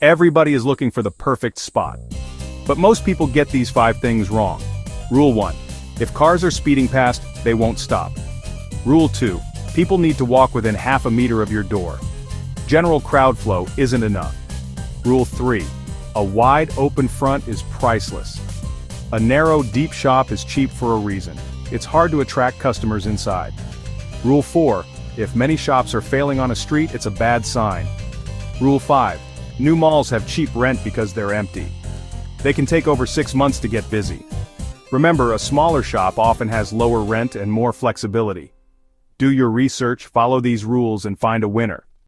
Everybody is looking for the perfect spot. But most people get these 5 things wrong. Rule 1. If cars are speeding past, they won't stop. Rule 2. People need to walk within half a meter of your door. General crowd flow isn't enough. Rule 3. A wide open front is priceless. A narrow, deep shop is cheap for a reason. It's hard to attract customers inside. Rule 4. If many shops are failing on a street, it's a bad sign. Rule 5. New malls have cheap rent because they're empty. They can take over 6 months to get busy. Remember, a smaller shop often has lower rent and more flexibility. Do your research, follow these rules, and find a winner.